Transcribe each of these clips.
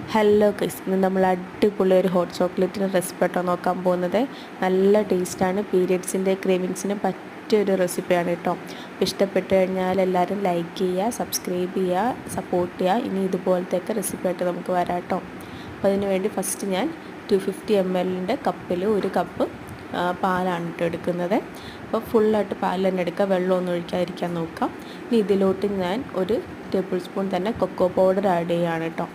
Hello guys, ഇന്ന് നമ്മൾ അടിപൊളി ഒരു ഹോട്ട് ചോക്ലേറ്റിൻ്റെ റെസിപ്പിയായിട്ടോ നോക്കാൻ പോകുന്നത്. നല്ല ടേസ്റ്റാണ്. പീരിയഡ്സിൻ്റെ ക്രേവിങ്സിന് പറ്റിയൊരു റെസിപ്പിയാണ് കേട്ടോ. അപ്പോൾ ഇഷ്ടപ്പെട്ട് കഴിഞ്ഞാൽ എല്ലാവരും ലൈക്ക് ചെയ്യുക, സബ്സ്ക്രൈബ് ചെയ്യുക, സപ്പോർട്ട് ചെയ്യുക. ഇനി ഇതുപോലത്തെയൊക്കെ റെസിപ്പിയായിട്ട് നമുക്ക് വരാം കേട്ടോ. അപ്പോൾ അതിന് വേണ്ടി ഫസ്റ്റ് ഞാൻ 250 ml കപ്പിൽ ഒരു കപ്പ് പാലാണ് കേട്ടോ എടുക്കുന്നത്. അപ്പോൾ ഫുള്ളായിട്ട് പാൽ തന്നെ എടുക്കുക, വെള്ളമൊന്നും ഒഴിക്കാതിരിക്കാൻ നോക്കാം. ഇനി ഇതിലോട്ട് ഞാൻ ഒരു ടേബിൾ സ്പൂൺ തന്നെ കൊക്കോ പൗഡർ ആഡ് ചെയ്യുകയാണ് കേട്ടോ.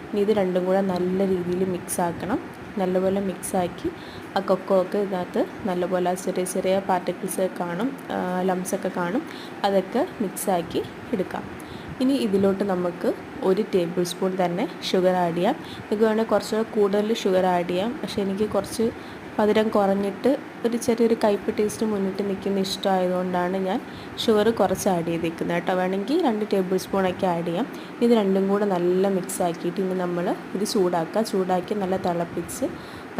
ഇനി ഇത് രണ്ടും കൂടെ നല്ല രീതിയിൽ മിക്സ് ആക്കണം. നല്ലപോലെ മിക്സാക്കി ആ കൊക്കോ ഒക്കെ ഇതിനകത്ത് നല്ലപോലെ ചെറിയ ചെറിയ പാർട്ടിക്കിൾസ് കാണും, ലംസൊക്കെ കാണും, അതൊക്കെ മിക്സാക്കി എടുക്കാം. ഇനി ഇതിലോട്ട് നമുക്ക് ഒരു ടേബിൾ സ്പൂൺ തന്നെ ഷുഗർ ആഡ് ചെയ്യാം. നിങ്ങൾക്ക് വേണമെങ്കിൽ കുറച്ചുകൂടെ കൂടുതൽ ഷുഗർ ആഡ് ചെയ്യാം. പക്ഷേ എനിക്ക് കുറച്ച് മധുരം കുറഞ്ഞിട്ട് ഒരു ചെറിയൊരു കയ്പ്പ് ടേസ്റ്റ് മുന്നിട്ട് നിൽക്കുന്ന ഇഷ്ടമായതുകൊണ്ടാണ് ഞാൻ ഷുഗർ കുറച്ച് ആഡ് ചെയ്തിരിക്കുന്നത് കേട്ടോ. വേണമെങ്കിൽ 2 ടേബിൾ സ്പൂണൊക്കെ ആഡ് ചെയ്യാം. ഇത് രണ്ടും കൂടെ നല്ല മിക്സ് ആക്കിയിട്ട് ഇനി നമ്മൾ ഇത് ചൂടാക്കി നല്ല തിളപ്പിച്ച്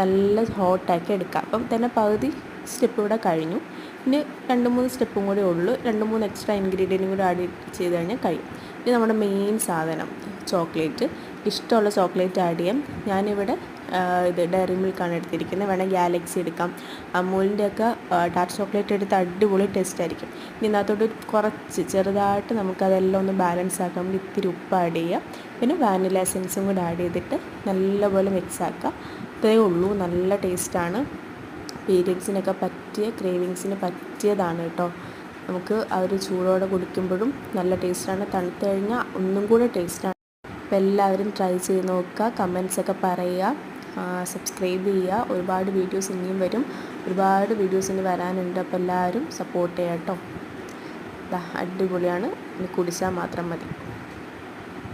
നല്ല ഹോട്ടാക്കി എടുക്കാം. അപ്പം തന്നെ പകുതി സ്റ്റെപ്പ് ഇവിടെ കഴിഞ്ഞു. ഇനി 2-3 സ്റ്റെപ്പും കൂടെ ഉള്ളൂ. 2-3 എക്സ്ട്രാ ഇൻഗ്രീഡിയൻറ്റും കൂടെ ആഡ് ചെയ്ത് കഴിഞ്ഞാൽ കഴിയും. ഇനി നമ്മുടെ മെയിൻ സാധനം ചോക്ലേറ്റ്, ഇഷ്ടമുള്ള ചോക്ലേറ്റ് ആഡ് ചെയ്യാം. ഞാനിവിടെ ഇത് ഡയറി മിൽക്കാണ് എടുത്തിരിക്കുന്നത്. വേണമെങ്കിൽ ഗാലക്സി എടുക്കാം. അമൂലിൻ്റെയൊക്കെ ഡാർക്ക് ചോക്ലേറ്റ് എടുത്ത് അടിപൊളി ടേസ്റ്റ് ആയിരിക്കും. ഇനി ഇതിനകത്തോട്ട് കുറച്ച് ചെറുതായിട്ട് നമുക്കതെല്ലാം ഒന്ന് ബാലൻസ് ആക്കാൻ വേണ്ടി ഇത്തിരി ഉപ്പ് ആഡ് ചെയ്യാം. പിന്നെ വാനില എസൻസും കൂടെ ആഡ് ചെയ്തിട്ട് നല്ലപോലെ മിക്സ് ആക്കാം. ഇത്രയേ ഉള്ളൂ. നല്ല ടേസ്റ്റാണ്. പീരിയഡ്സിനൊക്കെ പറ്റിയ, ക്രേവിങ്സിന് പറ്റിയതാണ് കേട്ടോ. നമുക്ക് ആ ഒരു ചൂടോടെ കുടിക്കുമ്പോഴും നല്ല ടേസ്റ്റാണ്. തണുത്ത് കഴിഞ്ഞാൽ ഒന്നും കൂടെ ടേസ്റ്റാണ്. അപ്പോൾ എല്ലാവരും ട്രൈ ചെയ്ത് നോക്കുക, കമൻസൊക്കെ പറയുക, സബ്സ്ക്രൈബ് ചെയ്യുക. ഒരുപാട് വീഡിയോസ് ഇനിയും വരും, ഒരുപാട് വീഡിയോസ് ഇനി വരാനുണ്ട്. അപ്പോൾ എല്ലാവരും സപ്പോർട്ട് ചെയ്യാം കേട്ടോ. അടിപൊളിയാണ്. ഇനി കുടിച്ചാൽ മാത്രം മതി.